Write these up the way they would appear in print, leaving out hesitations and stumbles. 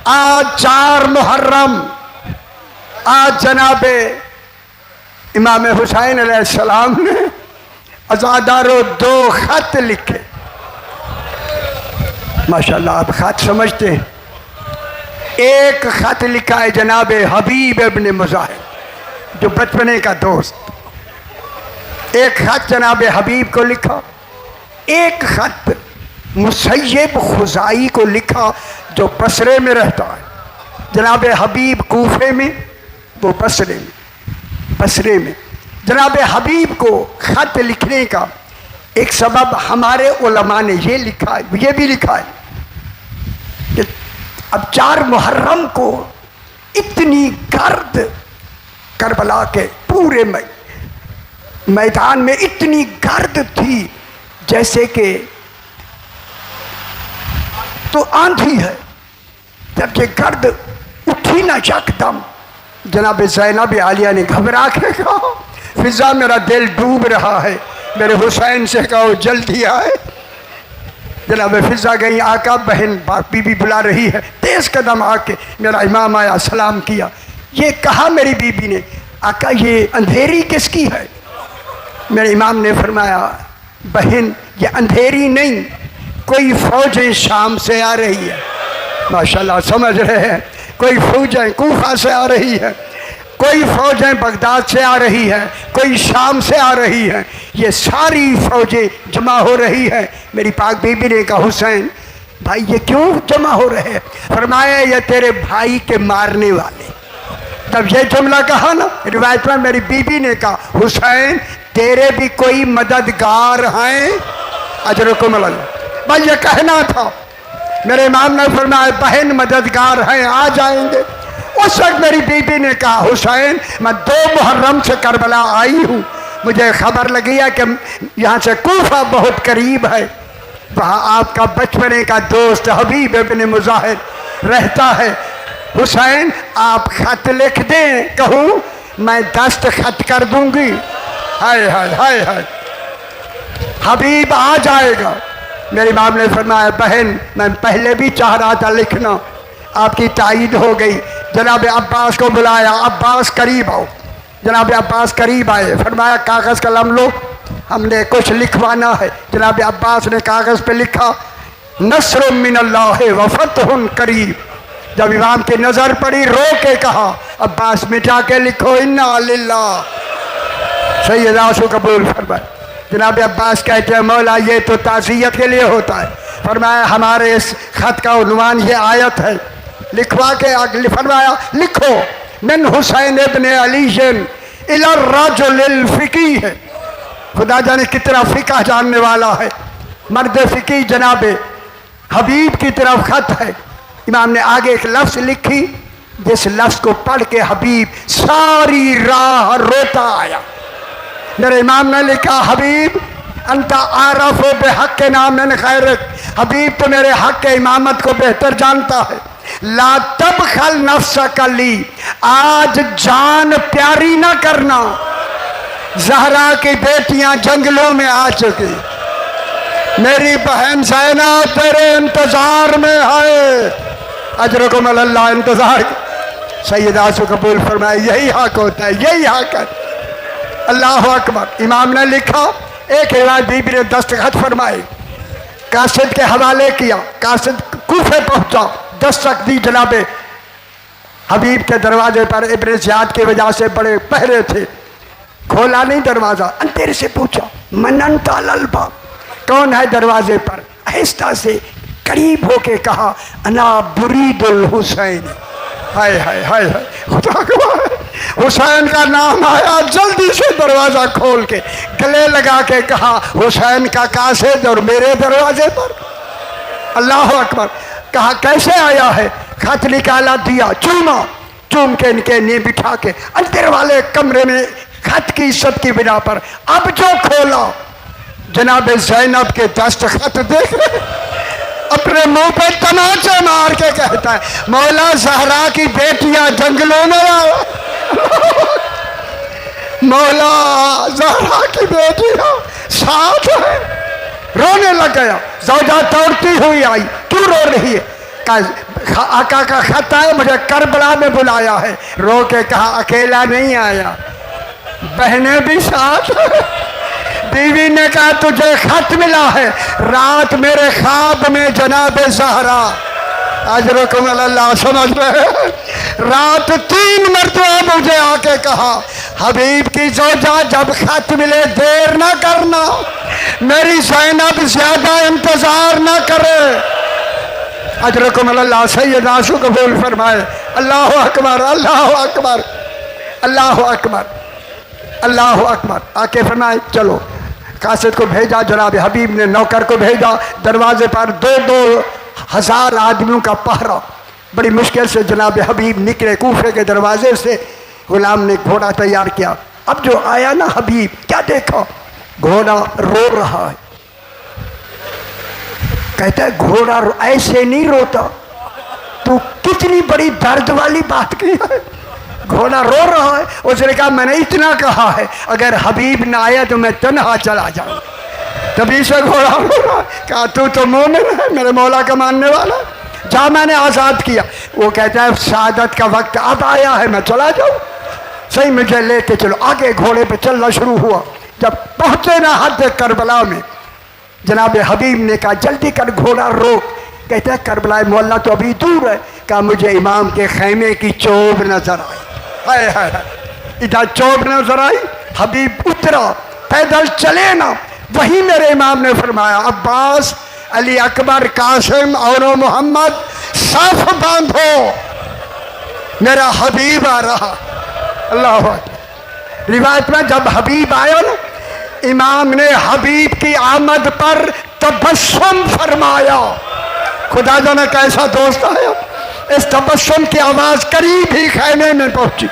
आज 4 मुहर्रम, आज जनाबे इमाम हुसैन अलैहिस्सलाम ने अज़ादारों 2 खत लिखे। माशाल्लाह, आप खत समझते हैं। एक खत लिखा है जनाबे हबीब इब्न मुज़ाहिर, जो बचपने का दोस्त। एक खत जनाबे हबीब को लिखा। एक खत मुसैयब खुजाई को लिखा, जो बसरे में रहता है। जनाबे हबीब कूफे में, वो बसरे में। जनाबे हबीब को खत लिखने का एक सबब हमारे उलमा ने ये लिखा है, ये भी लिखा है कि अब 4 मुहर्रम को इतनी गर्द, करबला के पूरे मैदान में इतनी गर्द थी जैसे कि तो आंधी है। जब ये गर्द उठी ना यकदम, जनाब ज़ैनब आलिया ने घबरा के कहा, फिजा मेरा दिल डूब रहा है, मेरे हुसैन से कहो जल्दी आए। जनाब फिजा गई, आका बहन बीबी बुला रही है। तेज़ कदम आके मेरा इमाम आया, सलाम किया। ये कहा मेरी बीबी ने, आका ये अंधेरी किसकी है? मेरे इमाम ने फरमाया, बहन ये अंधेरी नहीं, कोई फौजें शाम से आ रही है। माशाल्लाह, समझ रहे हैं? कोई फौजें कूफा से आ रही है, कोई फौजें बगदाद से आ रही है, कोई शाम से आ रही है। ये सारी फौजें जमा हो रही है। मेरी पाक बीबी ने कहा, हुसैन भाई ये क्यों जमा हो रहे हैं? फरमाया ये तेरे भाई के मारने वाले। तब ये जुमला कहा ना, रिवायत में मेरी बीबी ने कहा, हुसैन तेरे भी कोई मददगार हैं, अजरकुम अल्लाह। भाई ये कहना था। मेरे इमाम ने फरमाया, बहन मददगार हैं, आ जाएंगे। उस वक्त मेरी बीबी ने कहा, हुसैन मैं 2 मुहर्रम से करबला आई हूँ, मुझे खबर लगी है कि यहाँ से कूफा बहुत करीब है, वहाँ आपका बचपने का दोस्त हबीब इब्न मुज़ाहिर रहता है। हुसैन आप खत लिख दें, कहूँ मैं दस्तखत कर दूंगी। हाय हाय हाय हाय, हबीब आ जाएगा। मेरे इमाम ने फरमाया, बहन मैं पहले भी चाह रहा था लिखना, आपकी तायीद हो गई। जनाब अब्बास को बुलाया, अब्बास करीब आओ। जनाब अब्बास करीब आए, फरमाया कागज़ कलम लो, हमने कुछ लिखवाना है। जनाब अब्बास ने कागज़ पे लिखा, नस्र मिनल्लाह व फतहुन करीब। जब इमाम की नज़र पड़ी, रो के कहा, अब्बास मिटा के लिखो, इन्ना लिल्लाह। सैयदा सु कबूल फरमाए। जनाब अब्बास कहते हैं, मौला ये तो ताज़ियत के लिए होता है। फरमाया हमारे इस ख़त का उन्वान ये आयत है। लिखवा के आगे फरमाया, लिखो मिन हुसैन इब्न अली इला रजुलिल फ़िक़ीह है। खुदा जाने कितना फ़िक़ह जानने वाला है, मर्द फ़िक़ी जनाब हबीब की तरफ ख़त है। इमाम ने आगे एक लफ्ज़ लिखी, जिस लफ्ज़ को पढ़ के हबीब सारी राह रोता आया। मेरे इमाम ने लिखा, हबीब अंता आरफ बेहक नाम खैरक। हबीब तो मेरे हक के इमामत को बेहतर जानता है। ला तबखल नफ्सक ली, आज जान प्यारी ना करना। ज़हरा की बेटियां जंगलों में आ चुकी, मेरी बहन ज़ैनब तेरे इंतजार में है। अजरकुम अल्लाह, इंतजार। सैयदा सु कबूल फरमाए, यही हक होता है, यही हक है। अल्लाह अकबर। इमाम ने लिखा, एक रिवायत बीबी ने दस्तखत फरमाए, कासिद के हवाले किया। कासिद कूफे पहुंचा, दस्तक दी। जनाबे हबीब के दरवाजे पर इब्न ज़ियाद की वजह से बड़े पहरे थे, खोला नहीं दरवाज़ा। अंधेरे से पूछा, मनन तालल बाब, कौन है दरवाजे पर? आहिस्ता से करीब होके कहा, अना बुरीदुल हुसैन। हाय हाय हाय हाय, खुदा गवाह, हुसैन का नाम आया। जल्दी से दरवाज़ा खोल के गले लगा के कहा, हुसैन का कासिद और मेरे दरवाजे पर। अल्लाह अकबर। कहा कैसे आया है? खत निकाला, दिया, चूमा, चूम के इनके नींव बिठा के अंदर वाले कमरे में खत की इज्जत की बिना पर। अब जो खोला, जनाब ज़ैनब के दस्तखत देख रहे, अपने मुंह पे तमाचे मार के कहता है, मौला ज़हरा की बेटियां जंगलों में आओ। मौला ज़हरा की बेटियां साथ है। रोने लग गया। ज़ौजा दौड़ती हुई आई, क्यों रो रही है? आका का खत आया, मुझे करबला में बुलाया है। रो के कहा अकेला नहीं आया, बहनें भी साथ। बीवी ने कहा तुझे खत मिला है, रात मेरे ख्वाब में जनाब ज़हरा, अजरकुम अल्लाह, समझ रहे, रात 3 मरतबा मुझे आके कहा हबीब की जोजा जब खत मिले देर ना करना, मेरी ज़ैनब ज्यादा इंतजार ना करे। अजरकुम अल्लाह, सैयदना सु कबूल फरमाए। अल्लाह अकबर, अल्लाह अकबर, अल्लाह अकबर, अल्लाह अकबर। आके फरमाए चलो। कासिद को भेजा, जनाब हबीब ने नौकर को भेजा, दरवाजे पर 2-2 हज़ार आदमियों का पहरा। बड़ी मुश्किल से जनाब हबीब निकले कूफे के दरवाजे से। गुलाम ने घोड़ा तैयार किया। अब जो आया ना हबीब, क्या देखा, घोड़ा रो रहा है। कहता है घोड़ा ऐसे नहीं रोता, तू कितनी बड़ी दर्द वाली बात की है, घोड़ा रो रहा है। उसने कहा मैंने इतना कहा है अगर हबीब ना आया तो मैं तन्हा चला जाऊं। तभी से घोड़ा रो रहा है। कहा तू तो मोमिन है, मेरे मौला का मानने वाला, जा मैंने आज़ाद किया। वो कहता है शहादत का वक्त अब आया है, मैं चला जाऊं। सही, मुझे लेके चलो। आगे घोड़े पे चलना शुरू हुआ। जब पहुंचे ना हद करबला में, जनाब हबीब ने कहा जल्दी कर, घोड़ा रोक। कहता है करबला मोहल्ला तो अभी दूर है। कहा मुझे इमाम के खैमे की चोब नजर आई। हाय हाय, इधर चोब नजर आई। हबीब उतरा, पैदल चले ना, वही मेरे इमाम ने फरमाया अब्बास, अली अकबर, कासिम और मोहम्मद साफ बांधो, मेरा हबीब आ रहा। अल्लाह अकबर। रिवायत में जब हबीब आया ना, इमाम ने हबीब की आमद पर तबस्सुम फरमाया। खुदा जाने कैसा दोस्त आया। इस तबस्सुम की आवाज करीब ही खैमे में पहुंची।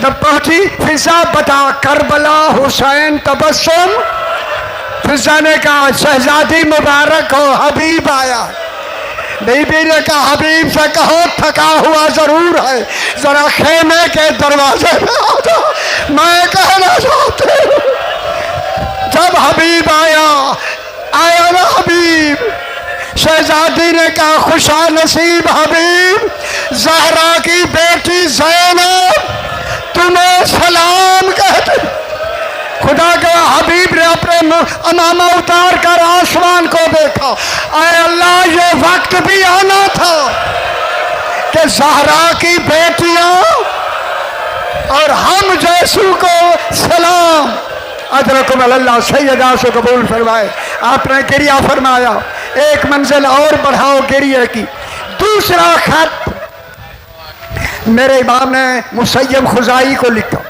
जब पहुंची, फिजा बता करबला हुसैन तबस्सुम। फिजा ने कहा शहजादी मुबारक हो, हबीब आया। बीबी ने कहा हबीब से कहो थका हुआ जरूर है, जरा खेमे के दरवाजे में आ जाओ, मैं कहना चाहती हूँ। जब हबीब आया ना हबीब, शहजादी ने कहा खुशा नसीब हबीब, ज़हरा की बेटी ज़ैनब तुम्हें सलाम कहते। खुदा का हबीब ने अपने अमामा उतार कर आसमान को देखा। आए अल्लाह, ये वक्त भी आना था कि ज़हरा की बेटियां और हम जैसू को सलाम। अदरकुम अल्लाह, सैयदा से कबूल फरमाए। आपने गिरिया फरमाया, एक मंजिल और बढ़ाओ गिरिया की। दूसरा खत मेरे इमाम ने मुसय्यब खुजाई को लिखा।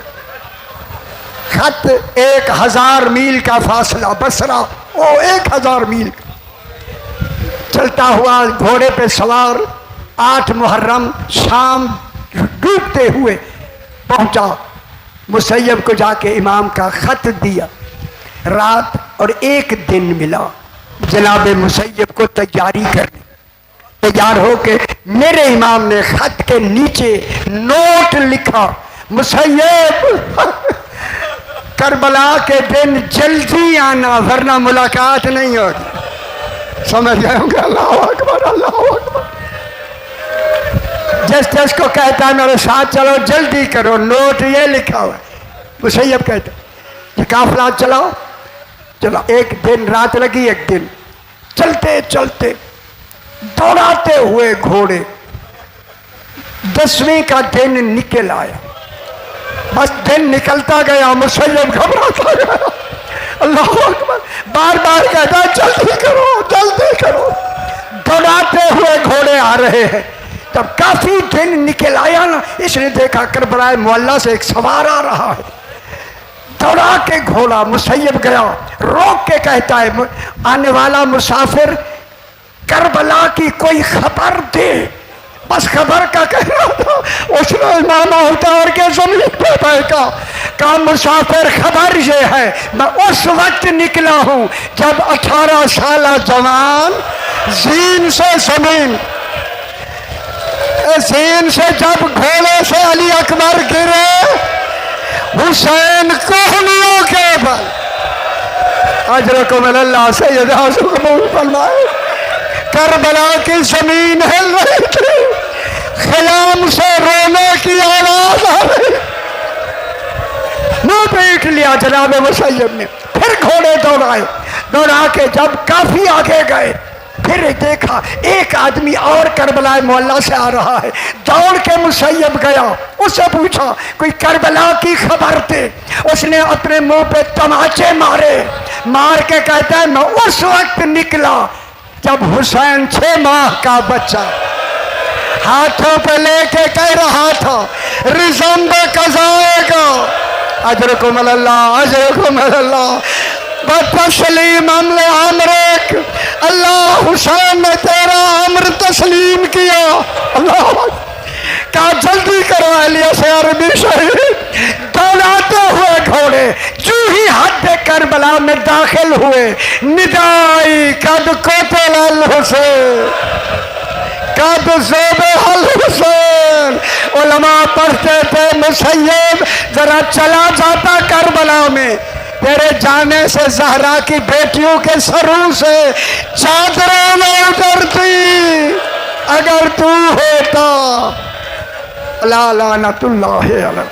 खत 1000 मील का फासला, बसरा वो 1000 मील। चलता हुआ घोड़े पे सवार 8 मुहर्रम शाम डूबते हुए पहुंचा। मुसय्यब को जाके इमाम का खत दिया। रात और 1 दिन मिला जनाब मुसय्यब को तैयारी करने। तैयार होके मेरे इमाम ने खत के नीचे नोट लिखा, मुसय्यब करबला के दिन जल्दी आना वरना मुलाकात नहीं होगी। समझ गए होंगे। अल्लाह अकबर, अल्लाह अकबर। जिसको कहता है मेरे साथ चलो जल्दी करो, नोट ये लिखा हुआ है। मुसय्यब कहता ये काफिला चलाओ। चलो 1 दिन रात लगी, 1 दिन चलते चलते दौड़ाते हुए घोड़े 10वीं का दिन निकल आया। बस दिन निकलता गया, मुसय्यब घबराता गया। अल्लाह अकबर, बार बार कहता जल्दी करो जल्दी करो। दौड़ाते हुए घोड़े आ रहे हैं। तब काफी दिन निकल आया ना, इसने देखा करबला मोहल्ला से एक सवार आ रहा है। दौड़ा के घोड़ा मुसय्यब गया, रोक के कहता है आने वाला मुसाफिर करबला की कोई खबर दे। बस खबर का कहना था। उसने इमामा उतार के जमीन पे फेंका। कहा मुसाफिर खबर ये है, मैं उस वक्त निकला हूं जब 18 साल जवान जीन से जमीन जीन से जब घोड़े से अली अकबर गिरे, हुसैन कोहनियों के बल। अजरकुम अल्लाह, सैयदा कबूल फरमाए। करबला की जमीन हिल रही थी, ख़याम से रोने की आवाज आ रही। मुंह पे ईट लिया जनाब मुसय्यब ने, फिर घोड़े दौड़ाए, दौड़ा के जब काफी आगे गए फिर देखा एक आदमी और करबला मोहल्ला से आ रहा है। दौड़ के मुसय्यब गया, उससे पूछा कोई करबला की खबर थे। उसने अपने मुंह पे तमाचे मारे, मार के कहता है मैं उस वक्त निकला जब हुसैन 6 माह का बच्चा हाथों पे लेके कह रहा था रिज़म्ब कज़ाएगा अजरकुम अल्लाह अजरकुम अल्लाह तस्लीम अमले अमरक। अल्लाह हुसैन ने तेरा अमर तस्लीम किया। अल्लाह का जल्दी करो अलिया से अरबी शहीद। दौड़ाते हुए घोड़े जो ही हद करबला में दाखिल हुए, निदाई कद कोतल अल हुसैन कद ज़ोबे अल हुसैन। उलमा पढ़ते थे मुसय्यब जरा चला जाता करबला में, तेरे जाने से ज़हरा की बेटियों के सरों से चादरें न उतरती अगर तू होता। ला लानतुल्लाह अलैह।